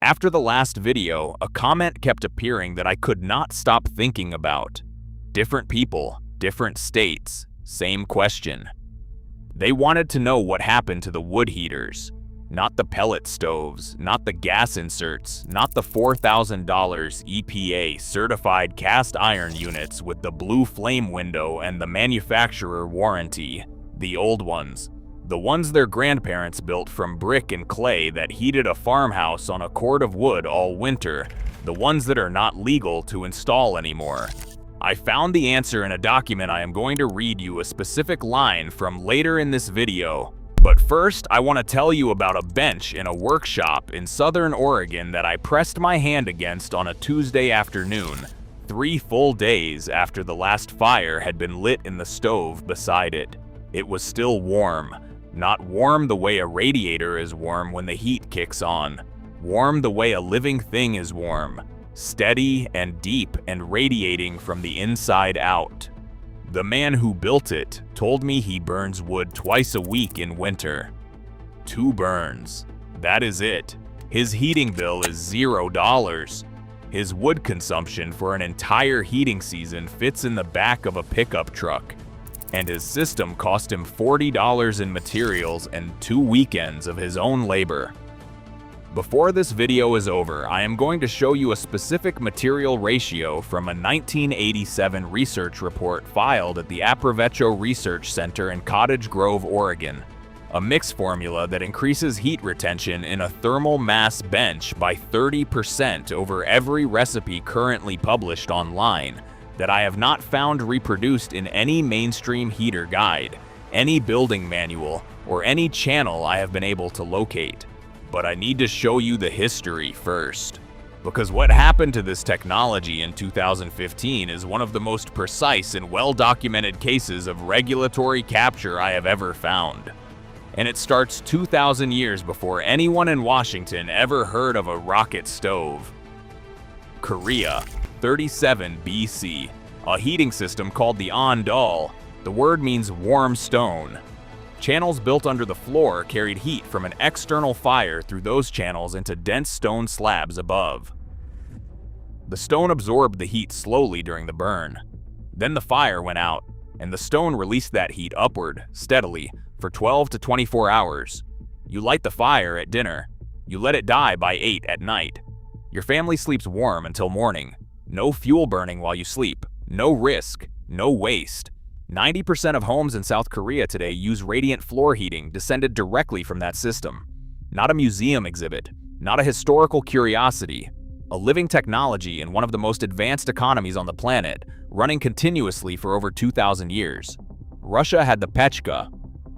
After the last video, a comment kept appearing that I could not stop thinking about. Different people, different states, same question. They wanted to know what happened to the wood heaters. Not the pellet stoves, not the gas inserts, not the $4,000 EPA certified cast iron units with the blue flame window and the manufacturer warranty. The old ones. The ones their grandparents built from brick and clay that heated a farmhouse on a cord of wood all winter. The ones that are not legal to install anymore. I found the answer in a document. I am going to read you a specific line from later in this video. But first, I want to tell you about a bench in a workshop in Southern Oregon that I pressed my hand against on a Tuesday afternoon, 3 full days after the last fire had been lit in the stove beside it. It was still warm. Not warm the way a radiator is warm when the heat kicks on. Warm the way a living thing is warm. Steady and deep and radiating from the inside out. The man who built it told me he burns wood twice a week in winter. 2 burns. That is it. His heating bill is $0. His wood consumption for an entire heating season fits in the back of a pickup truck. And his system cost him $40 in materials and 2 weekends of his own labor. Before this video is over, I am going to show you a specific material ratio from a 1987 research report filed at the Aprovecho Research Center in Cottage Grove, Oregon. A mix formula that increases heat retention in a thermal mass bench by 30% over every recipe currently published online, that I have not found reproduced in any mainstream heater guide, any building manual, or any channel I have been able to locate. But I need to show you the history first. Because what happened to this technology in 2015 is one of the most precise and well-documented cases of regulatory capture I have ever found. And it starts 2,000 years before anyone in Washington ever heard of a rocket stove. Korea, 37 BC. A heating system called the Ondal. The word means warm stone. Channels built under the floor carried heat from an external fire through those channels into dense stone slabs above. The stone absorbed the heat slowly during the burn. Then the fire went out, and the stone released that heat upward, steadily, for 12 to 24 hours. You light the fire at dinner. You let it die by 8 at night. Your family sleeps warm until morning. No fuel burning while you sleep. No risk. No waste. 90% of homes in South Korea today use radiant floor heating descended directly from that system. Not a museum exhibit, not a historical curiosity, a living technology in one of the most advanced economies on the planet, running continuously for over 2,000 years. Russia had the pechka,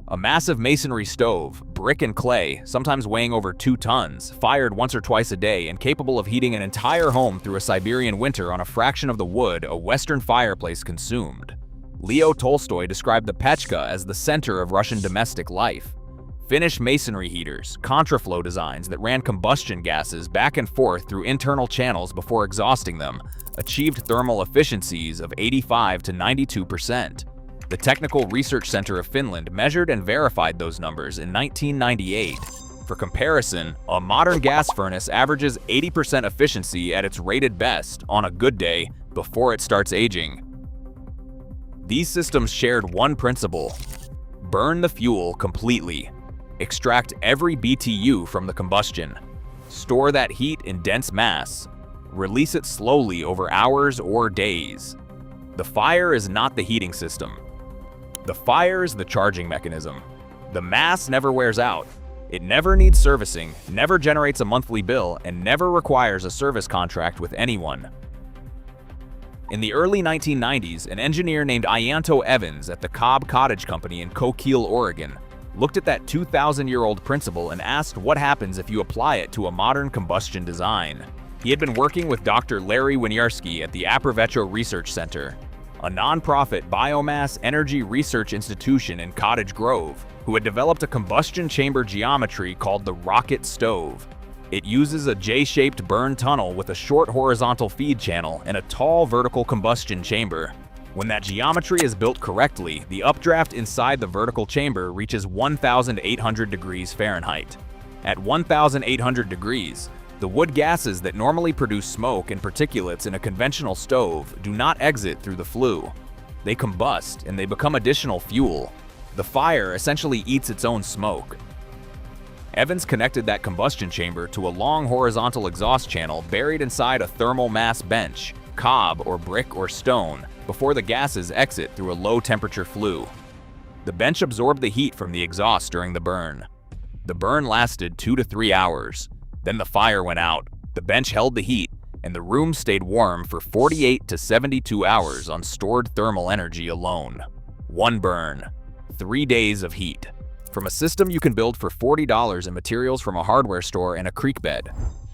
a massive masonry stove, brick and clay, sometimes weighing over 2 tons, fired once or twice a day and capable of heating an entire home through a Siberian winter on a fraction of the wood a Western fireplace consumed. Leo Tolstoy described the pechka as the center of Russian domestic life. Finnish masonry heaters, contraflow designs that ran combustion gases back and forth through internal channels before exhausting them, achieved thermal efficiencies of 85 to 92%. The Technical Research Center of Finland measured and verified those numbers in 1998. For comparison, a modern gas furnace averages 80% efficiency at its rated best on a good day before it starts aging. These systems shared one principle: burn the fuel completely. Extract every BTU from the combustion. Store that heat in dense mass. Release it slowly over hours or days. The fire is not the heating system. The fire is the charging mechanism. The mass never wears out. It never needs servicing, never generates a monthly bill, and never requires a service contract with anyone. In the early 1990s, an engineer named Ianto Evans at the Cobb Cottage Company in Coquille, Oregon, looked at that 2,000-year-old principle and asked what happens if you apply it to a modern combustion design. He had been working with Dr. Larry Winiarski at the Aprovecho Research Center, a nonprofit biomass energy research institution in Cottage Grove, who had developed a combustion chamber geometry called the rocket stove. It uses a J-shaped burn tunnel with a short horizontal feed channel and a tall vertical combustion chamber. When that geometry is built correctly, the updraft inside the vertical chamber reaches 1,800 degrees Fahrenheit. At 1,800 degrees, The wood gases that normally produce smoke and particulates in a conventional stove do not exit through the flue. They combust and they become additional fuel. The fire essentially eats its own smoke. Evans connected that combustion chamber to a long horizontal exhaust channel buried inside a thermal mass bench, cob or brick or stone, before the gases exit through a low-temperature flue. The bench absorbed the heat from the exhaust during the burn. The burn lasted 2 to 3 hours. Then the fire went out, the bench held the heat, and the room stayed warm for 48 to 72 hours on stored thermal energy alone. One burn, 3 days of heat. From a system you can build for $40 in materials from a hardware store and a creek bed.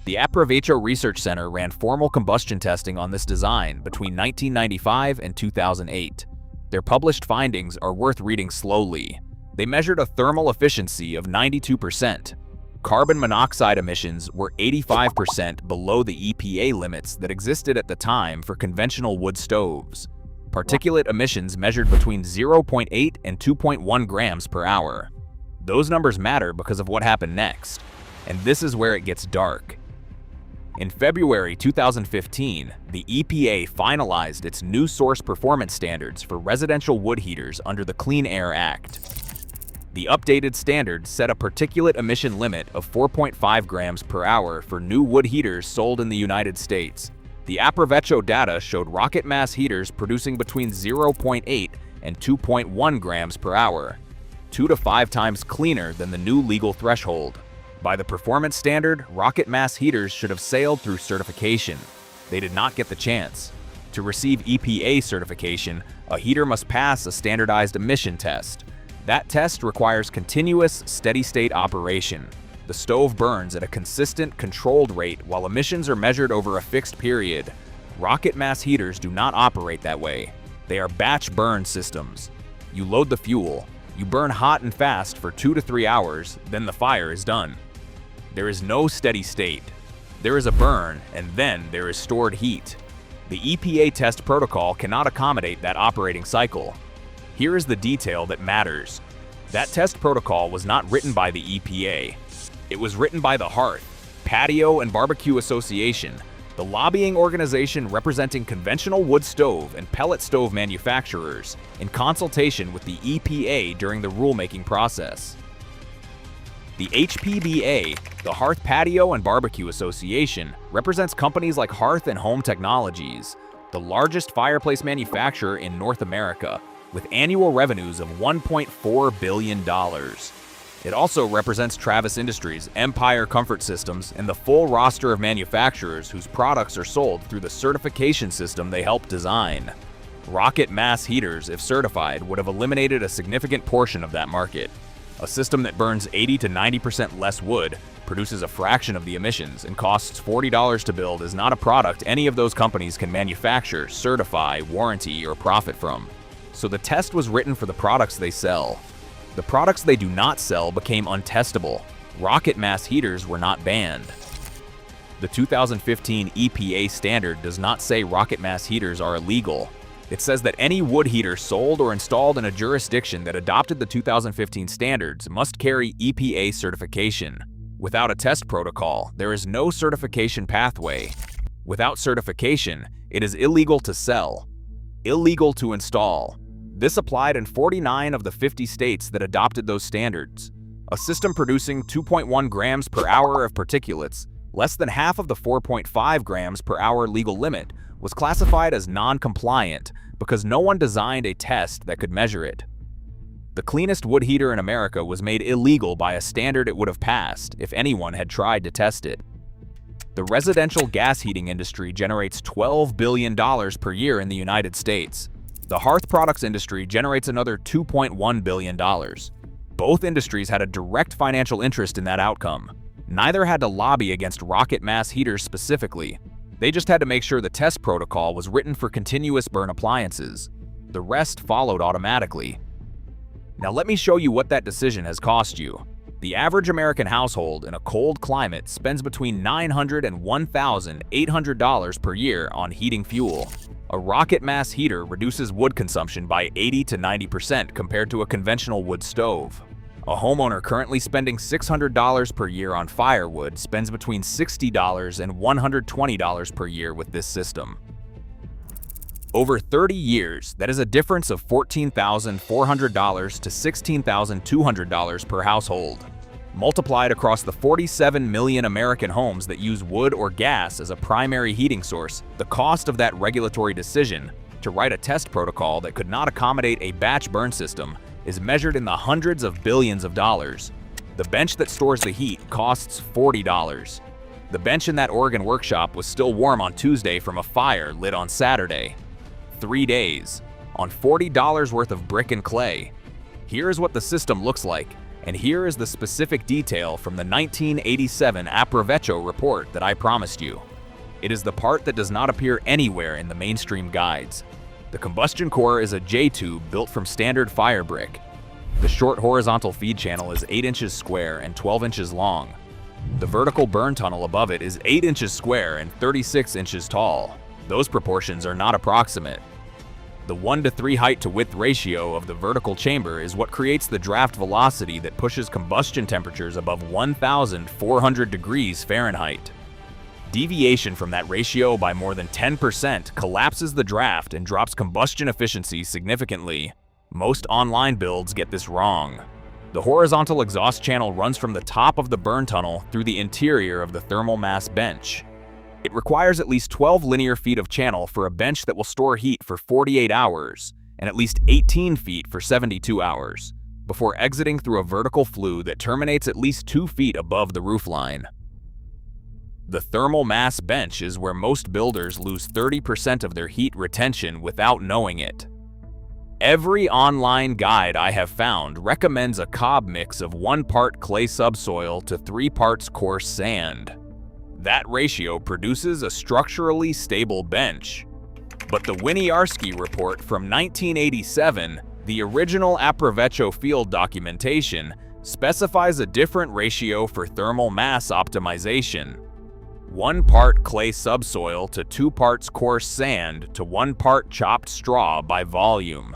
The Aprovecho Research Center ran formal combustion testing on this design between 1995 and 2008. Their published findings are worth reading slowly. They measured a thermal efficiency of 92%. Carbon monoxide emissions were 85% below the EPA limits that existed at the time for conventional wood stoves. Particulate emissions measured between 0.8 and 2.1 grams per hour. Those numbers matter because of what happened next. And this is where it gets dark. In February 2015, the EPA finalized its new source performance standards for residential wood heaters under the Clean Air Act. The updated standards set a particulate emission limit of 4.5 grams per hour for new wood heaters sold in the United States. The Aprovecho data showed rocket mass heaters producing between 0.8 and 2.1 grams per hour, 2 to 5 times cleaner than the new legal threshold. By the performance standard, rocket mass heaters should have sailed through certification. They did not get the chance. To receive EPA certification, a heater must pass a standardized emission test. That test requires continuous, steady-state operation. The stove burns at a consistent, controlled rate while emissions are measured over a fixed period. Rocket mass heaters do not operate that way. They are batch burn systems. You load the fuel, you burn hot and fast for 2 to 3 hours, then the fire is done. There is no steady state. There is a burn, and then there is stored heat. The EPA test protocol cannot accommodate that operating cycle. Here is the detail that matters. That test protocol was not written by the EPA. It was written by the Hearth, Patio and Barbecue Association, the lobbying organization representing conventional wood stove and pellet stove manufacturers, in consultation with the EPA during the rulemaking process. The HPBA, the Hearth Patio and Barbecue Association, represents companies like Hearth and Home Technologies, the largest fireplace manufacturer in North America, with annual revenues of $1.4 billion. It also represents Travis Industries, Empire Comfort Systems, and the full roster of manufacturers whose products are sold through the certification system they helped design. Rocket mass heaters, if certified, would have eliminated a significant portion of that market. A system that burns 80 to 90% less wood, produces a fraction of the emissions, and costs $40 to build is not a product any of those companies can manufacture, certify, warranty, or profit from. So the test was written for the products they sell. The products they do not sell became untestable. Rocket mass heaters were not banned. The 2015 EPA standard does not say rocket mass heaters are illegal. It says that any wood heater sold or installed in a jurisdiction that adopted the 2015 standards must carry EPA certification. Without a test protocol, there is no certification pathway. Without certification, it is illegal to sell, illegal to install. This applied in 49 of the 50 states that adopted those standards. A system producing 2.1 grams per hour of particulates, less than half of the 4.5 grams per hour legal limit, was classified as non-compliant because no one designed a test that could measure it. The cleanest wood heater in America was made illegal by a standard it would have passed if anyone had tried to test it. The residential gas heating industry generates $12 billion per year in the United States. The hearth products industry generates another $2.1 billion. Both industries had a direct financial interest in that outcome. Neither had to lobby against rocket mass heaters specifically. They just had to make sure the test protocol was written for continuous burn appliances. The rest followed automatically. Now let me show you what that decision has cost you. The average American household in a cold climate spends between $900 and $1,800 per year on heating fuel. A rocket mass heater reduces wood consumption by 80 to 90% compared to a conventional wood stove. A homeowner currently spending $600 per year on firewood spends between $60 and $120 per year with this system. Over 30 years, that is a difference of $14,400 to $16,200 per household. Multiplied across the 47 million American homes that use wood or gas as a primary heating source, the cost of that regulatory decision to write a test protocol that could not accommodate a batch burn system is measured in the hundreds of billions of dollars. The bench that stores the heat costs $40. The bench in that Oregon workshop was still warm on Tuesday from a fire lit on Saturday. 3 days, on $40 worth of brick and clay. Here is what the system looks like, and here is the specific detail from the 1987 Aprovecho report that I promised you. It is the part that does not appear anywhere in the mainstream guides. The combustion core is a J-tube built from standard fire brick. The short horizontal feed channel is 8 inches square and 12 inches long. The vertical burn tunnel above it is 8 inches square and 36 inches tall. Those proportions are not approximate. The 1:3 height to width ratio of the vertical chamber is what creates the draft velocity that pushes combustion temperatures above 1,400 degrees Fahrenheit. Deviation from that ratio by more than 10% collapses the draft and drops combustion efficiency significantly. Most online builds get this wrong. The horizontal exhaust channel runs from the top of the burn tunnel through the interior of the thermal mass bench. It requires at least 12 linear feet of channel for a bench that will store heat for 48 hours, and at least 18 feet for 72 hours, before exiting through a vertical flue that terminates at least 2 feet above the roofline. The thermal mass bench is where most builders lose 30% of their heat retention without knowing it. Every online guide I have found recommends a cob mix of 1 part clay subsoil to 3 parts coarse sand. That ratio produces a structurally stable bench. But the Winiarski report from 1987, the original Aprovecho field documentation, specifies a different ratio for thermal mass optimization. 1 part clay subsoil to 2 parts coarse sand to 1 part chopped straw by volume.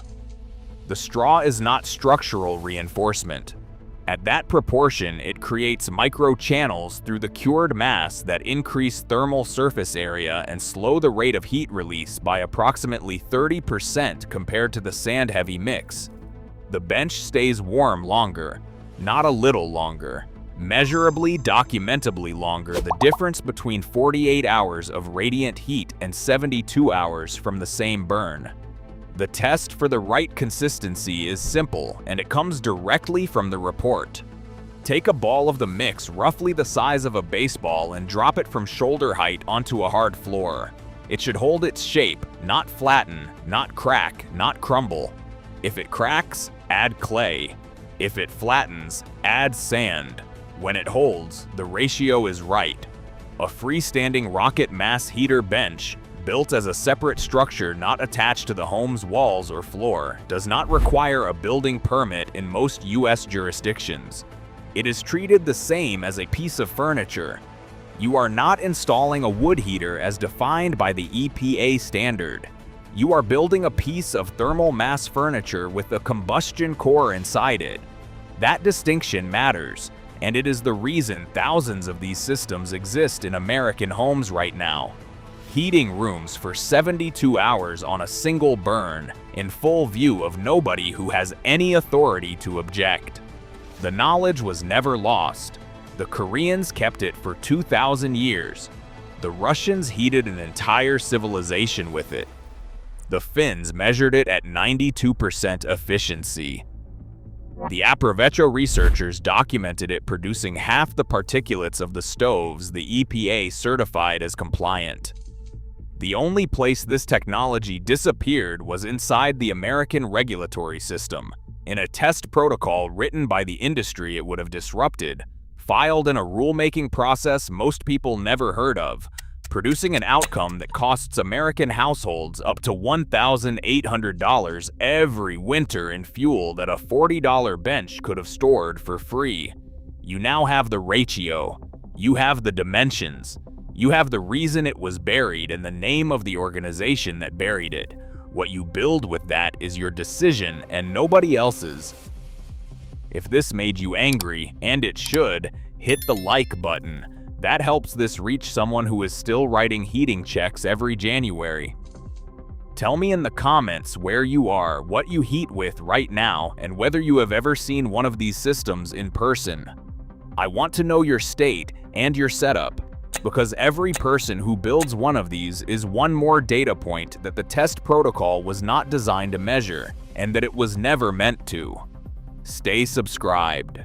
The straw is not structural reinforcement. At that proportion, it creates microchannels through the cured mass that increase thermal surface area and slow the rate of heat release by approximately 30% compared to the sand-heavy mix. The bench stays warm longer, not a little longer. Measurably, documentably longer, the difference between 48 hours of radiant heat and 72 hours from the same burn. The test for the right consistency is simple, and it comes directly from the report. Take a ball of the mix roughly the size of a baseball and drop it from shoulder height onto a hard floor. It should hold its shape, not flatten, not crack, not crumble. If it cracks, add clay. If it flattens, add sand. When it holds, the ratio is right. A freestanding rocket mass heater bench, built as a separate structure not attached to the home's walls or floor, does not require a building permit in most U.S. jurisdictions. It is treated the same as a piece of furniture. You are not installing a wood heater as defined by the EPA standard. You are building a piece of thermal mass furniture with a combustion core inside it. That distinction matters, and it is the reason thousands of these systems exist in American homes right now. Heating rooms for 72 hours on a single burn, in full view of nobody who has any authority to object. The knowledge was never lost. The Koreans kept it for 2,000 years. The Russians heated an entire civilization with it. The Finns measured it at 92% efficiency. The Aprovecho researchers documented it producing half the particulates of the stoves the EPA certified as compliant. The only place this technology disappeared was inside the American regulatory system, in a test protocol written by the industry it would have disrupted, filed in a rulemaking process most people never heard of, producing an outcome that costs American households up to $1,800 every winter in fuel that a $40 bench could have stored for free. You now have the ratio. You have the dimensions. You have the reason it was buried and the name of the organization that buried it. What you build with that is your decision and nobody else's. If this made you angry, and it should, hit the like button. That helps this reach someone who is still writing heating checks every January. Tell me in the comments where you are, what you heat with right now, and whether you have ever seen one of these systems in person. I want to know your state and your setup, because every person who builds one of these is one more data point that the test protocol was not designed to measure, and that it was never meant to. Stay subscribed.